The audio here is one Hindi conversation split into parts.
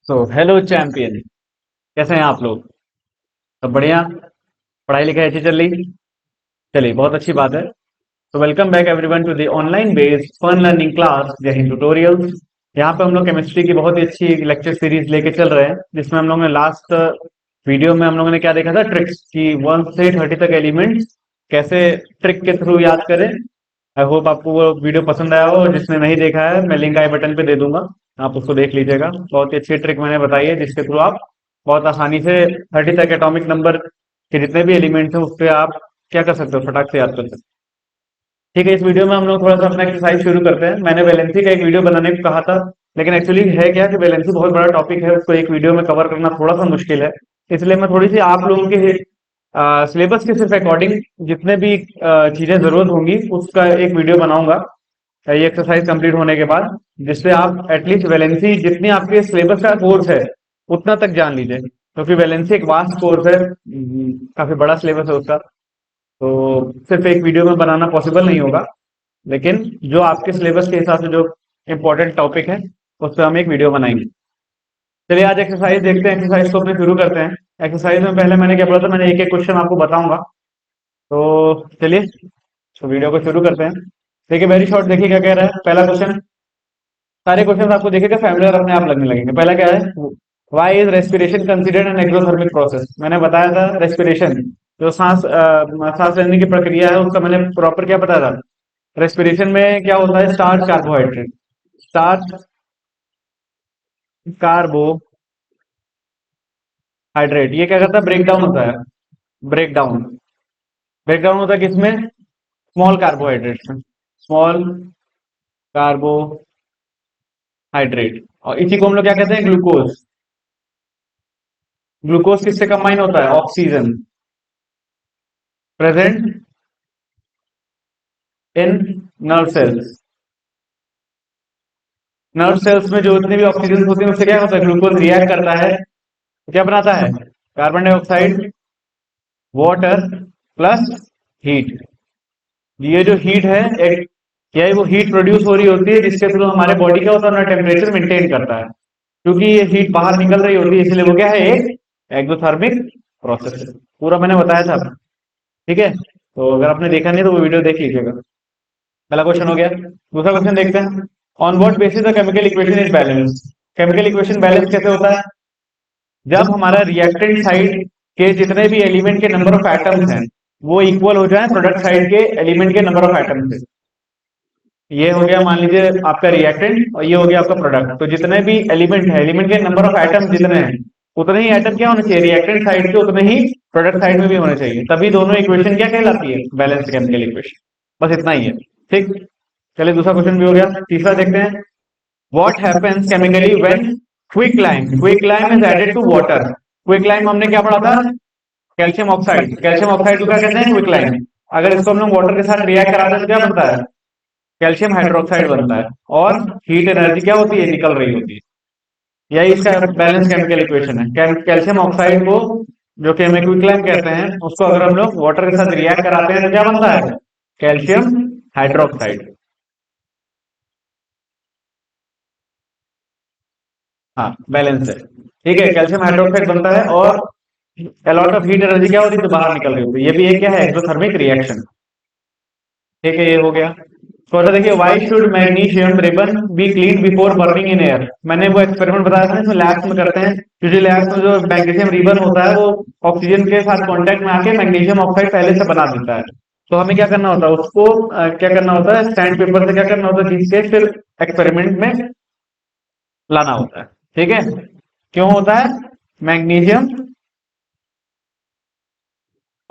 तो हेलो चैंपियन। कैसे हैं आप लोग? सब बढ़िया। पढ़ाई लिखाई अच्छी चल रही? चलिए, बहुत अच्छी बात है। तो welcome back everyone to the online based fun learning class Jai Hind tutorials. यहाँ पे हम लोग केमिस्ट्री की बहुत ही अच्छी लेक्चर सीरीज लेके चल रहे हैं, जिसमें हम लोगों ने लास्ट वीडियो में हम लोगों ने क्या देखा था, ट्रिक्स की 1 से 30 तक एलिमेंट्स कैसे ट्रिक के थ्रू याद करें। आई होप आपको वो वीडियो पसंद आया हो। जिसने नहीं देखा है, मैं लिंक आई बटन पे दे दूंगा, आप उसको देख लीजिएगा। बहुत ही अच्छी ट्रिक मैंने बताई है, जिसके थ्रू आप बहुत आसानी से 30 तक एटॉमिक नंबर के जितने भी एलिमेंट्स हैं उस पर आप क्या कर सकते हो, फटाक से याद कर सकते हो। ठीक है, इस वीडियो में हम लोग थोड़ा सा अपना एक्सरसाइज शुरू करते हैं। मैंने वैलेंसी का एक वीडियो बनाने को कहा था, लेकिन एक्चुअली है क्या कि वैलेंसी बहुत बड़ा टॉपिक है, उसको एक वीडियो में कवर करना थोड़ा सा मुश्किल है। इसलिए मैं थोड़ी सी आप लोगों के सिलेबस के सिर्फ अकॉर्डिंग जितने भी चीजें जरूरत होंगी उसका एक वीडियो बनाऊंगा ये एक्सरसाइज कंप्लीट होने के बाद, जिससे आप एटलीस्ट वैलेंसी जितनी आपके सिलेबस का कोर्स है उतना तक जान लीजिए, क्योंकि वैलेंसी एक वास्ट कोर्स है, काफी बड़ा सिलेबस है उसका। तो सिर्फ एक वीडियो में बनाना पॉसिबल नहीं होगा, लेकिन जो आपके सिलेबस के हिसाब से जो इम्पोर्टेंट टॉपिक है उस पर हम एक वीडियो बनाएंगे। चलिए, आज एक्सरसाइज देखते हैं, एक्सरसाइज को अपने शुरू करते हैं। एक्सरसाइज में पहले मैंने क्या बोला था, मैंने एक एक क्वेश्चन आपको बताऊंगा। तो चलिए, तो वीडियो को शुरू करते हैं। देखिए, वेरी शॉर्ट, देखिए क्या कह रहा है पहला क्वेश्चन। सारे क्वेश्चन आपको देखेगा फैमिलियर अपने आप लगने लगेंगे। पहला क्या है, why is respiration considered an exothermic process. मैंने बताया था रेस्पिरेशन, जो सांस लेने की प्रक्रिया है, उसका मैंने प्रॉपर क्या बताया था। रेस्पिरेशन में क्या होता है, स्टार्च कार्बोहाइड्रेट, स्टार्च कार्बोहाइड्रेट, ये क्या करता है, ब्रेक डाउन होता है। ब्रेक डाउन, ब्रेक डाउन होता है किसमें, स्मॉल कार्बोहाइड्रेट में, स्मॉल कार्बोहाइड्रेट। और इसी को हम लोग क्या कहते हैं, ग्लूकोज। ग्लूकोज किससे कंबाइन होता है, oxygen, present in nerve cells. Nerve cells में जो इतने भी ऑक्सीजन होते हैं उससे क्या होता है, ग्लूकोज रिएक्ट करता है, तो क्या बनाता है, carbon dioxide, water plus heat. ये जो हीट है, एक क्या है, वो हीट प्रोड्यूस हो रही होती है, जिसके थ्रू हमारे बॉडी क्या होता है, अपना टेम्परेचर मेंटेन करता है। क्योंकि ये हीट बाहर निकल रही होती है, इसलिए वो क्या है, एक एक्सोथर्मिक प्रोसेस है। पूरा मैंने बताया था। ठीक है, तो अगर आपने देखा नहीं तो वो वीडियो देख लीजिएगा। पहला क्वेश्चन हो गया। दूसरा क्वेश्चन देखते हैं, on what basis the chemical equation is balance. Chemical equation balance कैसे होता है, जब हमारा रिएक्टेंट साइड के जितने भी एलिमेंट के नंबर ऑफ एटम्स हैं वो इक्वल हो जाए प्रोडक्ट साइड के एलिमेंट के नंबर ऑफ एटम्स से। ये हो गया मान लीजिए आपका रिएक्टेंट और ये हो गया आपका प्रोडक्ट। तो जितने भी एलिमेंट है, एलिमेंट के नंबर ऑफ एटम जितने हैं उतने ही एटम क्या होने चाहिए, रिएक्टेंट साइड के उतने ही प्रोडक्ट साइड में भी होने चाहिए, तभी दोनों इक्वेशन क्या कहलाती है, बैलेंस केमिकल इक्वेशन। बस इतना ही है। ठीक, चलिए दूसरा क्वेश्चन भी हो गया। तीसरा देखते हैं, what happens chemically when quicklime, quicklime is added to water. Quicklime हमने क्या पढ़ा था, कैल्शियम ऑक्साइड, कैल्शियम ऑक्साइड को क्या कहते हैं, क्विकलाइम। अगर इसको हम लोग वाटर के साथ रिएक्ट कराते हैं तो क्या बनता है, कैल्शियम हाइड्रोक्साइड बनता है, और हीट एनर्जी क्या होती है, निकल रही होती है। यही इसका बैलेंस केमिकल इक्वेशन है। कैल्शियम ऑक्साइड को, जो कि हमें क्विकलाइम कहते हैं, उसको अगर हम लोग वाटर के साथ रिएक्ट कराते हैं तो क्या बनता है, कैल्शियम हाइड्रोक्साइड। हाँ, बैलेंस है। ठीक है, कैल्शियम हाइड्रोक्साइड बनता है और अलॉट ऑफ हीट एनर्जी क्या होती है, तो बाहर निकल रही होती है। ये भी एक क्या है, एक्सोथर्मिक रिएक्शन। ठीक है, ये हो गया। तो देखिए, why should magnesium ribbon be clean before burning in air. मैंने वो एक्सपेरिमेंट बताया था, इसमें लैब्स में करते हैं। क्योंकि लैब्स में जो मैग्नीशियम रिबन होता है वो ऑक्सीजन के साथ कांटेक्ट में आके मैग्नीशियम ऑक्साइड पहले से बना देता है। तो हमें क्या करना होता है, उसको क्या करना होता है, स्टैंड पेपर से क्या करना होता है, जिससे फिर एक्सपेरिमेंट में लाना होता है। ठीक है, क्यों होता है, मैग्नीशियम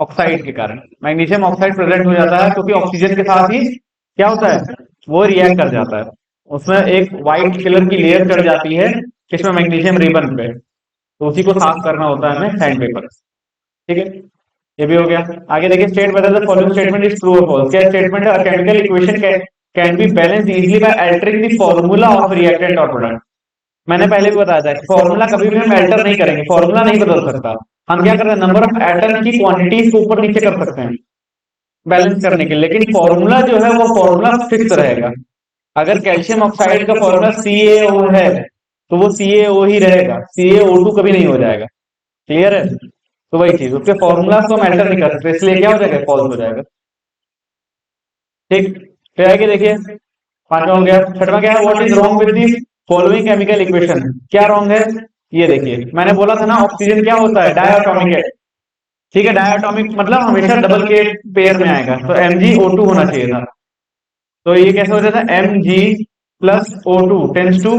ऑक्साइड के कारण। मैग्नीशियम ऑक्साइड प्रेजेंट हो जाता है क्योंकि ऑक्सीजन के साथ ही क्या होता है, वो रिएक्ट कर जाता है। उसमें एक व्हाइट कलर की लेयर चढ़ जाती है किसमें, मैग्नीशियम रिबन पे। तो उसी को साफ करना होता है हमें सैंड पेपर। ठीक है, ये भी हो गया। आगे देखिए, state whether the following statement is true और फॉल्स। क्या स्टेटमेंट है, chemical equation can be balance easily by altering the formula of reactant और प्रोडक्ट। मैंने पहले भी बताया था, फॉर्मूला कभी भी हम अल्टर नहीं करेंगे, फॉर्मूला नहीं बदल सकता। हम क्या करते हैं, नंबर ऑफ एटम की क्वांटिटीज को ऊपर नीचे कर सकते हैं बैलेंस करने के लिए, लेकिन फॉर्मूला जो है वो फॉर्मूला फिक्स रहेगा। अगर कैल्शियम ऑक्साइड का फॉर्मूला CaO है तो वो CaO ही रहेगा, CaO2 कभी नहीं हो जाएगा। क्लियर है? तो वही चीज, उसके फॉर्मूला को हम एल्टर नहीं कर सकते, इसलिए क्या हो जाएगा, फॉल्स हो जाएगा। ठीक, फिर आगे देखिए, पांचवा हो गया। छठवां क्या है, what is wrong with the following chemical equation. क्या रॉन्ग है, ये देखिए, मैंने बोला था ना ऑक्सीजन क्या होता है, डायटोमिक है। ठीक है, डायटोमिक मतलब हमेशा डबल के पेयर में आएगा, तो MgO2 होना चाहिए था। तो ये कैसे हो जाता है, Mg+O2 टेंस टू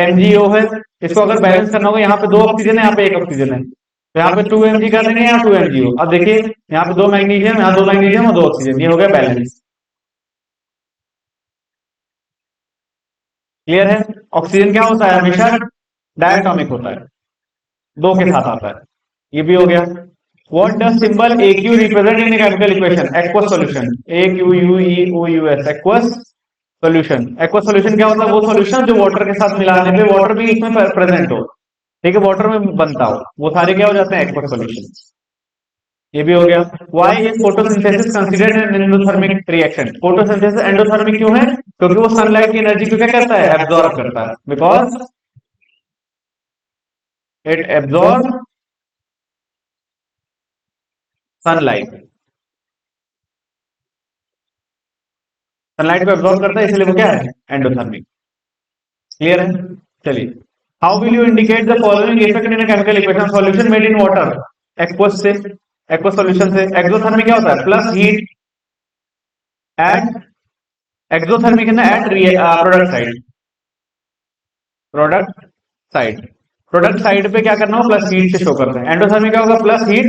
MgO है। इसको अगर बैलेंस करना होगा, यहाँ पे 2 ऑक्सीजन है, यहाँ पे 1 ऑक्सीजन है, तो यहाँ पे 2 Mg कर देंगे, यहाँ 2 MgO। अब देखिए, यहाँ पे 2 मैग्नीशियम, यहाँ 2 मैग्नीशियम और 2 ऑक्सीजन, ये हो गया बैलेंस। क्लियर है? ऑक्सीजन क्या होता है, हमेशा डायटोमिक होता है, 2 के साथ आता है। ये भी हो गया। What does symbol AQ represent in chemical equation, aqueous solution, AQUEOUS, aqueous solution. Aqueous solution क्या होता है, वो सॉल्यूशन जो वाटर के साथ मिलाने पे वाटर भी इसमें प्रेजेंट हो, ठीक है, वाटर में बनता हो, वो सारे क्या हो जाते हैं, एक्वस सॉल्यूशन। ये भी हो गया। Why is photosynthesis considered an endothermic reaction. Photosynthesis endothermic क्यों है, क्योंकि वो सनलाइट की एनर्जी को क्या करता है, एब्जॉर्ब करता है, because it absorb sunlight. Sunlight को एब्जॉर्ब करता है, इसलिए वो क्या है, एंडोथर्मिक। क्लियर है? चलिए, how will you indicate the following effect in chemical equation, solution made in water, aqueous से, एक्वस सॉल्यूशन से। एक्सोथर्मिक क्या होता है, प्लस हीट एट, एक्सोथर्मिक है ना, at product side, product side, product side पे क्या करना हो, प्लस हीट से शो करते हैं। एंडोथर्मिक क्या होगा, plus heat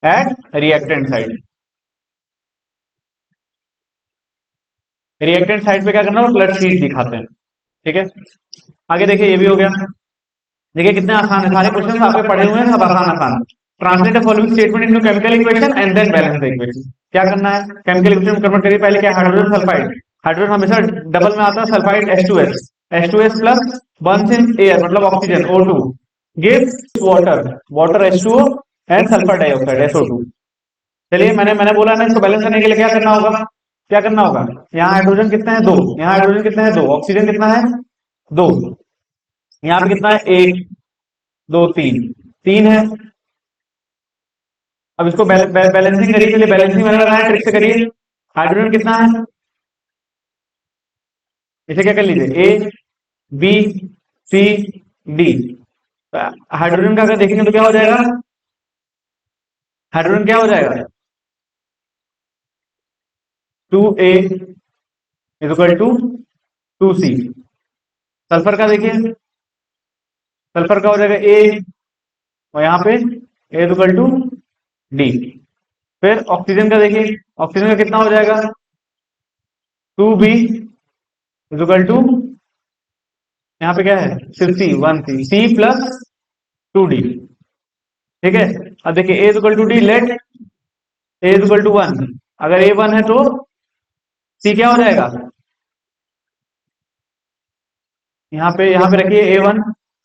eight reactant side, reactant side पे क्या करना हो, प्लस हीट दिखाते हैं। ठीक है, आगे देखिए, ये भी हो गया। देखिए कितने आसान है, सारे क्वेश्चन आपके पढ़े हुए हैं, सब आसान आसान। Translate the following statement into chemical equation and then balance the equation. क्या करना है, केमिकल इक्वेशन में कन्वर्ट करिए, पहले क्या, हाइड्रोजन सल्फाइड, हाइड्रोजन हमेशा डबल में आता है, sulphide H2S, H2S plus burns in air मतलब oxygen O2 gives water, water H2O and sulphur dioxide SO2। चलिए, मैंने बोला ना, इसको बैलेंस करने के लिए क्या करना होगा, क्या करना होगा, यहाँ हाइड्रोजन कितना है, 2, यहाँ हाइड्रोजन कितना है, 2, ऑक्सीजन कितना है, 2, यहाँ पे कितना है, 1 2 3, 3 है। अब इसको बैलेंसिंग करिए, चलिए बैलेंसिंग मैंने लगाया, ट्रिक से करिए। हाइड्रोजन कितना है, इसे क्या कर लीजिए, ABCD। हाइड्रोजन का अगर देखेंगे तो क्या हो जाएगा, हाइड्रोजन क्या हो जाएगा, 2A is equal to 2C। Sulphur का देखिए, सल्फर का हो जाएगा A, और यहाँ पे A is equal to D। फिर ऑक्सीजन का देखिए, ऑक्सीजन का कितना हो जाएगा, 2B इज इक्वल टू, यहाँ पे क्या है, C प्लस 2D। ठीक है, अब देखिए A is equal to D, let A is equal to 1, अगर A 1 है तो C क्या हो जाएगा, यहाँ पे रखिए A1,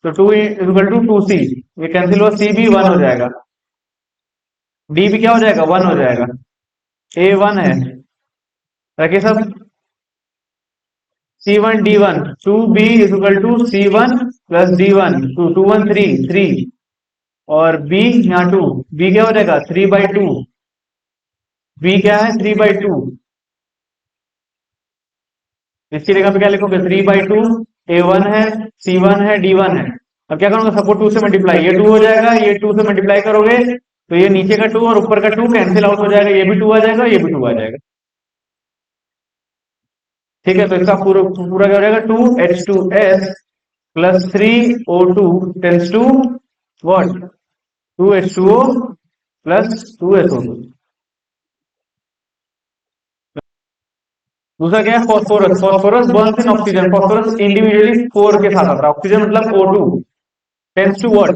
तो 2 इज इक्वल टू 2C, ये कैंसिल हुआ, C भी 1 हो जाएगा, D भी क्या हो जाएगा, 1 हो जाएगा। A1 है, रखिए सब, C1 D1, 2B is equal to C1 plus D1, 2 1 3, और B यहाँ 2, B क्या हो जाएगा, 3/2, B क्या है, 3/2, इसकी जगह पे क्या लिखोगे, 3/2, A1 है, C1 है, D1 है। अब क्या करूंगा, सपोज 2 से मल्टीप्लाई, ये 2 हो जाएगा, ये 2 से मल्टीप्लाई करोगे तो ये नीचे का 2 और ऊपर का 2 कैंसिल आउट हो जाएगा, ये भी 2 आ जाएगा, ये भी 2 आ जाएगा। ठीक है, तो इसका पूरा पूरा क्या हो जाएगा, 2H2S plus 3O2 tends to what, 2H2O plus 2SO2। दूसरा क्या है, phosphorus, phosphorus burns in oxygen, phosphorus individually 4 के साथ आता है, ऑक्सीजन मतलब O2 tends to what,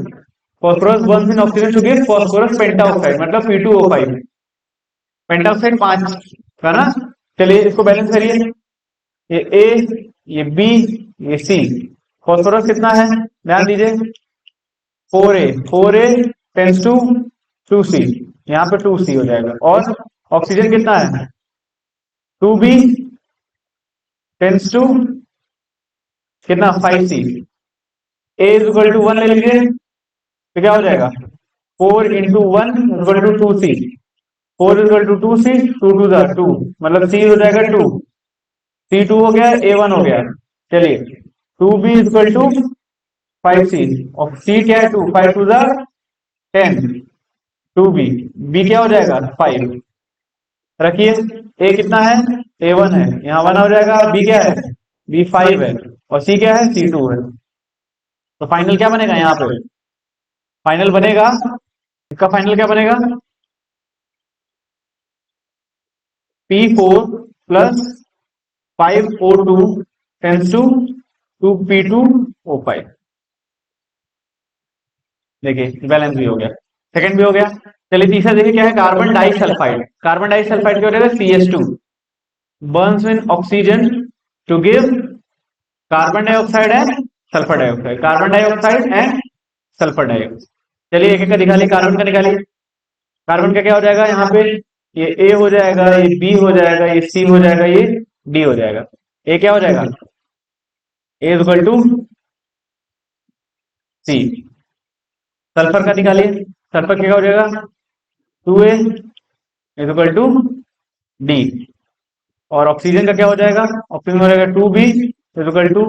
phosphorus burns in oxygen to give phosphorus pentoxide मतलब P2O5, पेंटाऑक्साइड 5 का ना। चलिए इसको बैलेंस करिए, ये A, ये B, ये C। फॉस्फोरस कितना है, ध्यान दीजिए, 4A टेंस टू 2C, यहाँ पे 2C हो जाएगा, और ऑक्सीजन कितना है, 2B टेंस टू कितना, 5C। A is equal to 1 ले लीजिए, तो क्या हो जाएगा 4 into 1 equal to 2c, 4 equal to 2c, 2 2 मतलब c हो जाएगा 2, C2 हो गया, A1 हो गया। चलिए 2b इक्वल टू 5c, और c क्या है 2, 5 2 10, 2b, b क्या हो जाएगा 5, रखिए a कितना है A1 है, यहाँ 1 हो जाएगा, b क्या है b 5 है, और c क्या है C2 है। तो फाइनल क्या बनेगा यहाँ पे, फाइनल बनेगा, इसका फाइनल क्या बनेगा P4 plus 5O2 tense to 2P2O5। देखिए बैलेंस भी हो गया, सेकंड भी हो गया। चलिए तीसरा देखिए क्या है, कार्बन डाइसल्फाइड। कार्बन डाइसल्फाइड क्या हो जाएगा CH2 burns in oxygen to give carbon dioxide and sulphur dioxide, carbon dioxide and sulphur dioxide. चलिए एक एक का निकालिए, कार्बन का निकालिए। कार्बन का क्या हो जाएगा यहाँ पे, ये ए हो जाएगा, ये बी हो जाएगा, ये सी हो जाएगा, ये डी हो जाएगा। ए क्या हो जाएगा A equal to C. Sulphur का निकालिए, सल्फर क्या हो जाएगा 2A इक्वल टू डी। और ऑक्सीजन का क्या हो जाएगा, ऑक्सीजन हो जाएगा 2B equal to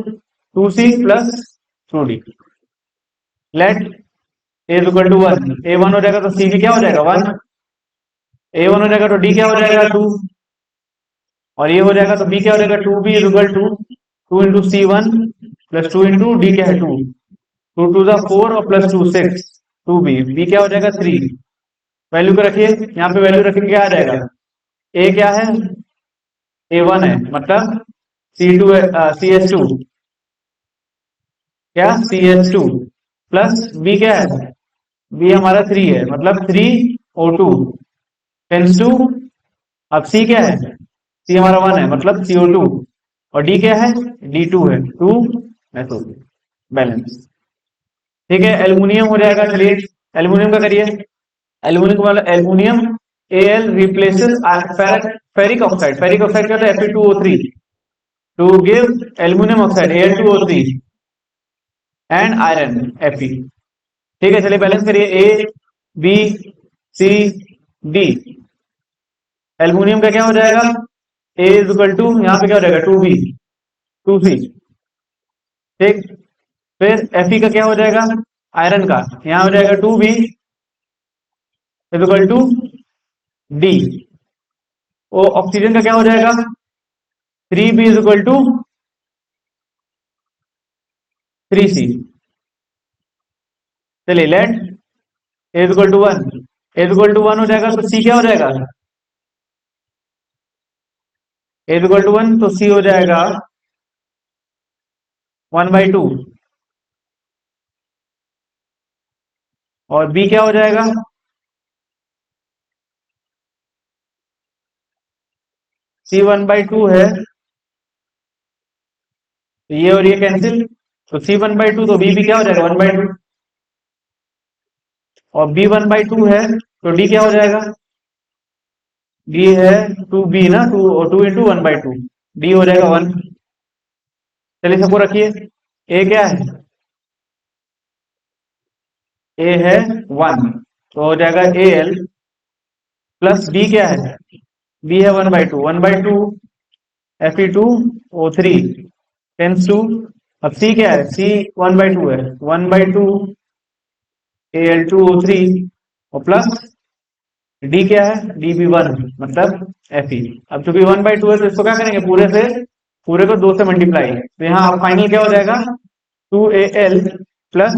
2C plus 2D। Let A equal to 1, A1 हो जाएगा तो C भी क्या हो जाएगा 1, A1 हो जाएगा तो D क्या हो जाएगा 2, और ये हो जाएगा तो B क्या हो जाएगा 2B equal to 2 into C1 plus 2 into D क्या है 2, 2 2 4 और प्लस 2 6, 2B, B क्या हो जाएगा 3। वैल्यू को रखिए, यहाँ पे वैल्यू रखेंगे क्या आ जाएगा, A क्या है A1 है, मतलब C2 CH2 क्या CH2 प्लस B क्या है B हमारा 3 है, मतलब 3O2 टेंस टू, अब C क्या है C हमारा 1 है, मतलब CO2, और D क्या है D2 है 2SO2। बैलेंस ठीक है। एल्यूमिनियम हो जाएगा, चलिए एल्यूमिनियम का करिए। एल्यूमिनियम वाला aluminium Al replaces ferric oxide, ferric oxide क्या होता है Fe2O3 to give aluminium oxide Al2O3 and iron Fe। ठीक है, चलिए बैलेंस करिए A B C D. Aluminium का क्या हो जाएगा ए इज इक्वल टू, यहाँ पे क्या हो जाएगा 2B 2C। ठीक, फिर Fe का क्या हो जाएगा आयरन का, यहाँ हो जाएगा 2B is equal to D. O oxygen का क्या हो जाएगा 3B is equal to 3C। चलिए let A is equal to 1, A is equal to 1 हो जाएगा तो C क्या हो जाएगा ए इज इक्वल टू 1 तो C हो जाएगा 1/2, और B क्या हो जाएगा C 1/2 है, तो ये और ये कैंसिल, तो C 1/2 तो B भी क्या हो जाएगा 1/2, और B 1/2 है तो D क्या हो जाएगा D है 2B ना, 2 और 2 इंटू 1/2, D हो जाएगा 1। चलिए सबको रखिए, A क्या है A है 1, तो हो जाएगा Al प्लस B क्या है B है 1/2, 1/2 Fe2O3 टेंस टू, अब C क्या है C 1/2 है, 1/2 Al2O3 और प्लस D क्या है D भी 1 मतलब Fe। अब चूंकि 1/2 है तो इसको क्या करेंगे पूरे से, पूरे को 2 से मल्टीप्लाई, तो यहाँ अब फाइनल क्या हो जाएगा 2Al प्लस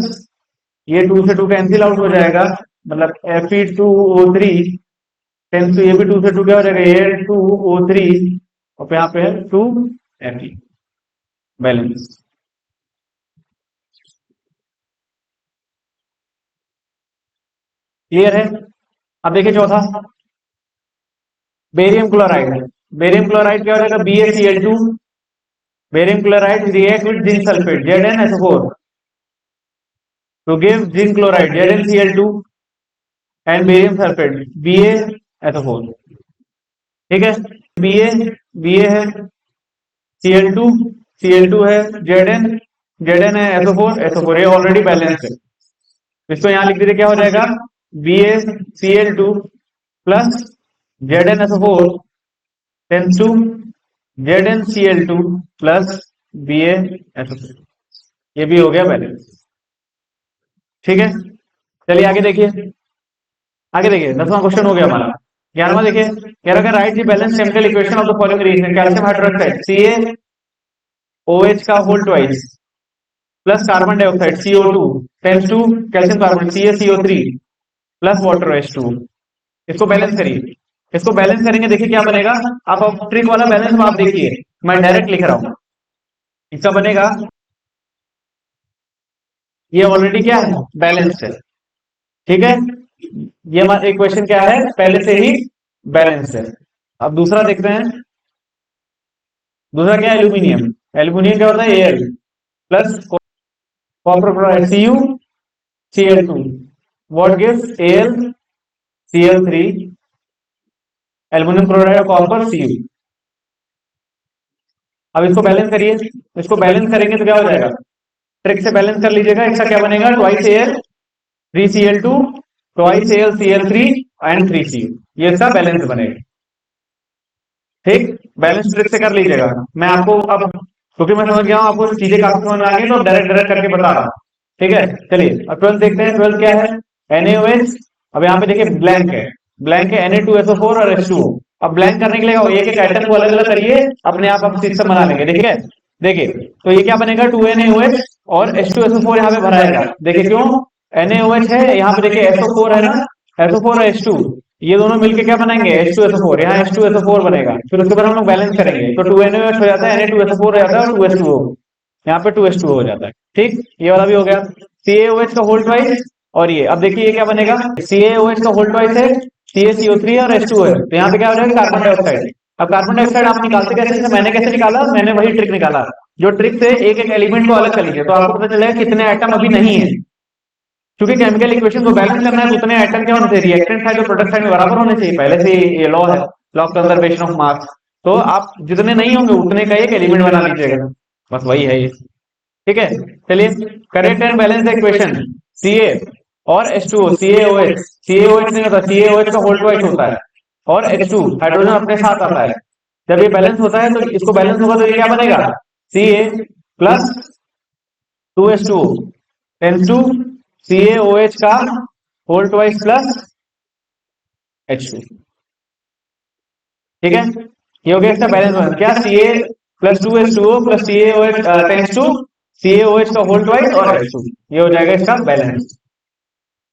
ये 2 से 2 कैंसिल आउट हो जाएगा, मतलब Fe2O3 टेंस टू, ये भी 2 से 2 क्या हो जाएगा Al2O3, और यहाँ पे है 2Fe। बैलेंस क्लियर है। अब देखिए चौथा बेरियम क्लोराइड। बेरियम क्लोराइड क्या हो जाएगा BaCl2, barium chloride react with zinc sulphate ZnSO4 to give zinc chloride ZnCl2 and barium sulfate BaSO4। ठीक है, Ba है Cl2 है Zn Zn है SO4 ये ऑलरेडी बैलेंस है। इसको यहाँ लिख दीजिए, क्या हो जाएगा BaCl2 plus ZnSO4 tense to ZnCl2 plus BaSO4, ये भी हो गया बैलेंस। ठीक है, चलिए आगे देखिए। आगे देखिए 10वां क्वेश्चन हो गया हमारा। 11वां देखिए, कह रहा है right the balance chemical equation of the following reaction, calcium hydroxide CaOH का whole twice plus carbon dioxide CO2 tends to calcium carbon CaCO3 plus water H2। इसको बैलेंस करिए। इसको बैलेंस करेंगे, देखिए क्या बनेगा। आप ट्रिक वाला बैलेंस आप देखिए, मैं डायरेक्ट लिख रहा हूं। इसका बनेगा, ये ऑलरेडी क्या है, बैलेंस्ड है। ठीक है, ये हमारा इक्वेशन क्या है, पहले से ही बैलेंस है। अब दूसरा देखते हैं। दूसरा क्या है, एल्यूमिनियम। एल्यूमिनियम क्या होता है, Al plus copper chloride CuCl2 what gives AlCl3 aluminium chloride और कॉपर Cu। अब इसको बैलेंस करिए। इसको बैलेंस करेंगे तो क्या हो जाएगा, ट्रिक से बैलेंस कर लीजिएगा। इसका क्या बनेगा, twice Al 3Cl2 twice AlCl3 and 3Cu, ये इसका बैलेंस बनेगा। ठीक, बैलेंस ट्रिक से कर लीजिएगा। मैं आपको अब, क्योंकि मैं समझ गया हूं आपको चीजें काफी समझ में आ गई, तो डायरेक्ट डायरेक्ट करके बता रहा हूं। ठीक है, चलिए अब 12 देखते हैं। 12 क्या है, NaOH। अब यहाँ पे देखिए ब्लैंक है, ब्लैंक है Na2SO4 और H2O। अब ब्लैंक करने के लिए एक एक आइटम को अलग अलग करिए, अपने आप सिस्टम बना लेंगे। ठीक है, देखिए तो ये क्या बनेगा, 2NaOH और H2SO4 यहाँ पे भराएगा। देखिए क्यों, NaOH है, यहाँ पे देखिए SO4 है ना, SO4 और H2, ये दोनों मिलके क्या बनाएंगे, H2SO4। यहाँ H2SO4 बनेगा, फिर उसके बाद हम लोग बैलेंस करेंगे तो 2NaOH हो जाता है, Na2SO4 हो जाता है और 2H2O, यहाँ पे 2H2O हो जाता है। ठीक, ये वाला भी हो गया। CaOH का होल ट्वाइस, और ये अब देखिए ये क्या बनेगा, CaOH का होल ट्वाइस है, CaCO3 और H2O है, तो यहाँ पे क्या हो जाएगा, कार्बन डाइऑक्साइड। अब कार्बन डाइऑक्साइड आप निकालते कैसे, जैसे मैंने कैसे निकाला, मैंने वही ट्रिक निकाला। जो ट्रिक से एक एक एलिमेंट को अलग कर लीजिए, तो आपको पता चलेगा कितने आइटम अभी नहीं है। क्योंकि केमिकल इक्वेशन को बैलेंस करना है तो उतने आइटम क्या होने चाहिए, रिएक्टेंट साइड और प्रोडक्ट साइड में बराबर होने चाहिए। पहले से ये लॉ है, law of conservation of mass. तो आप जितने नहीं होंगे उतने का एक एलिमेंट बना लीजिएगा, बस वही है ये। ठीक है, चलिए correct and balance the equation. Ca और H2O, CaOH नहीं होता, CaOH का होल ट्वाइस होता है, और H2 हाइड्रोजन अपने साथ आता है। जब ये बैलेंस होता है तो इसको बैलेंस होगा तो ये क्या बनेगा, Ca plus 2H2O tends to CaOH का होल ट्वाइस प्लस H2। ठीक है, ये हो गया इसका बैलेंस बन क्या, Ca plus 2H2O plus CaOH tends to CaOH का होल ट्वाइस और H2, ये हो जाएगा इसका बैलेंस।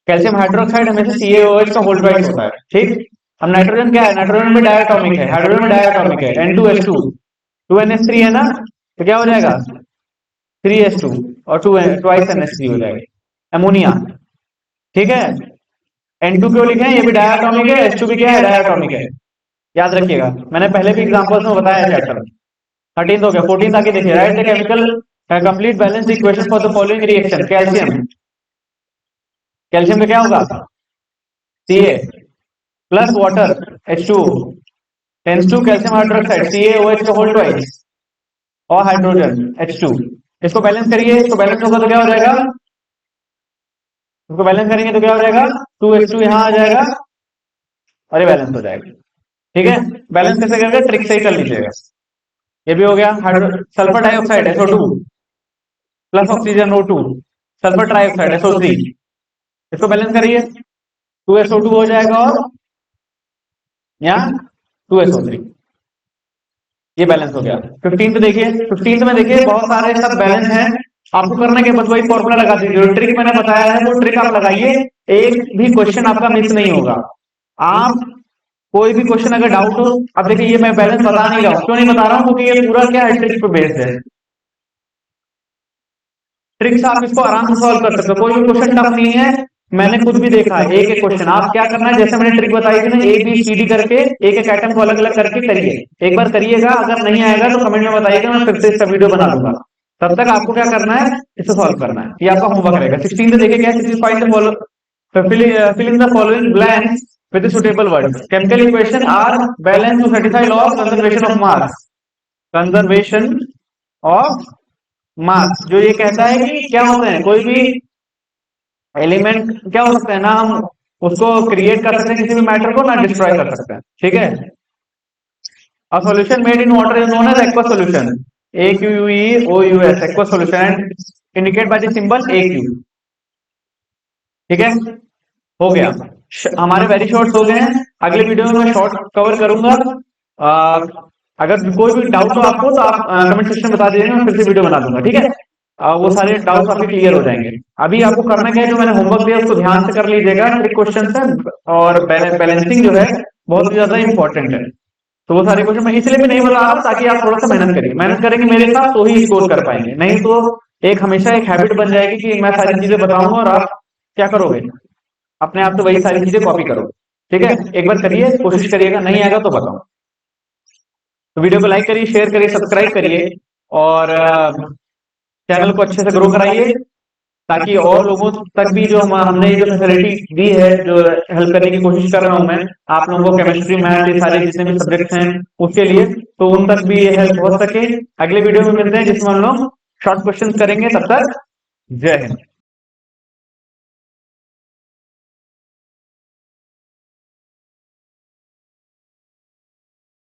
कैल्शियम हाइड्रोक्साइड हमेशा CaOH का होल ट्वाइस होता है। ठीक, अब नाइट्रोजन क्या है, नाइट्रोजन में डायटोमिक है, हाइड्रोजन में डायटोमिक है, N2H2 2NH3 है ना, तो क्या हो जाएगा 3H2 और 2 ट्वाइस NH3 हो जाएगा। अमोनिया, ठीक है, N2 क्यों लिखे हैं, ये भी डायटोमिक है, H2 भी क्या है, डायटोमिक है। याद रखिएगा, मैंने पहले भी एग्जांपल्स में बताया है चैप्टर में। 13 हो गया। 14 आगे देखिए, right the chemical complete balance equation for the following reaction. Calcium, calcium में क्या होगा, Ca plus water H2O tends to calcium hydroxide CaOH का होल ट्वाइस और हाइड्रोजन H2। इसको बैलेंस करिए, इसको बैलेंस होगा तो क्या हो जाएगा, इसको बैलेंस करेंगे तो क्या हो जाएगा, 2H2 यहाँ आ जाएगा और ये बैलेंस हो जाएगा। ठीक है, बैलेंस कैसे करेंगे, ट्रिक से ही कर लीजिएगा। ये भी हो गया। Sulphur dioxide SO2 plus oxygen O2 sulphur trioxide SO3, इसको बैलेंस करिए, 2SO2 हो जाएगा और यहाँ 2SO3, ये बैलेंस हो गया। 15 देखिए, 15 में देखिए बहुत सारे सब बैलेंस हैं। आपको करना क्या, बस वही फॉर्मूला लगा दीजिए, जो ट्रिक मैंने बताया है वो ट्रिक आप लगाइए, एक भी क्वेश्चन आपका मिस नहीं होगा। आप कोई भी क्वेश्चन अगर डाउट हो, अब देखिए ये मैं बैलेंस बता नहीं रहा हूं, क्यों नहीं बता रहा हूं, क्योंकि ये पूरा क्या है, ट्रिक पे बेस्ड है। ट्रिक से आप इसको आराम से सॉल्व कर सकते हो, कोई भी क्वेश्चन टफ नहीं है। मैंने खुद भी देखा है, एक एक क्वेश्चन आप क्या करना है, जैसे मैंने ट्रिक बताई थी ना, ABCD करके एक एक आइटम को अलग अलग करके करिए। एक बार करिएगा, अगर नहीं आएगा तो कमेंट में बताइएगा, मैं फिर से इसका वीडियो बना दूंगा। तब तक आपको क्या करना है, इसे सॉल्व करना है, ये आपका होमवर्क रहेगा। 16 देखिए क्या है, find the follow fill in the following blanks with the suitable words. Chemical equation are balanced to satisfy law of conservation of mass. Conservation of मास, जो ये कहता है कि क्या होते हैं, कोई भी एलिमेंट क्या हो सकते हैं ना, हम उसको क्रिएट कर सकते हैं किसी भी मैटर को, ना डिस्ट्रॉय कर सकते हैं, ठीक है। A solution made in water is known as aqueous solution. AQUEOUS, aqueous solution, and indicate by the symbol AQ. ठीक है, हो गया। हमारे वेरी शॉर्ट्स हो गए हैं। अगले वीडियो में मैं शॉर्ट कवर करूंगा। अगर कोई भी डाउट हो आपको तो आप कमेंट सेक्शन में बता दीजिएगा, मैं फिर से वीडियो बना दूंगा, ठीक है। वो सारे डाउट्स आपके क्लियर हो जाएंगे। अभी आपको करना क्या है, जो मैंने होमवर्क दिया उसको ध्यान से कर लीजिएगा, ट्रिक क्वेश्चन है और बैलेंसिंग जो है बहुत ही ज्यादा इंपॉर्टेंट है। तो वो सारे क्वेश्चन मैं इसलिए भी नहीं बता रहा हूँ ताकि आप थोड़ा सा मेहनत करिए, मेहनत करेंगे मेरे साथ तो ही स्कोर कर पाएंगे, नहीं तो एक हमेशा एक हैबिट बन जाएगी कि मैं सारी चीजें बताऊंगा और आप क्या करोगे, अपने आप से वही सारी चीजें कॉपी करोगे। ठीक है, एक बार करिए, कोशिश करिएगा, नहीं आएगा तो बताओ। तो वीडियो को लाइक करिए, शेयर करिए, सब्सक्राइब करिए और चैनल को अच्छे से ग्रो कराइए, ताकि और लोगों तक भी जो हमने जो फैसिलिटी दी है, जो हेल्प करने की कोशिश कर रहा हूं मैं आप लोगों को, केमिस्ट्री मैथ ये सारे जितने भी सब्जेक्ट्स हैं उसके लिए, तो उन तक भी ये हेल्प हो सके। अगले वीडियो में मिलते हैं जिसमें हम लोग शॉर्ट क्वेश्चन करेंगे। तब तक जय हिंद।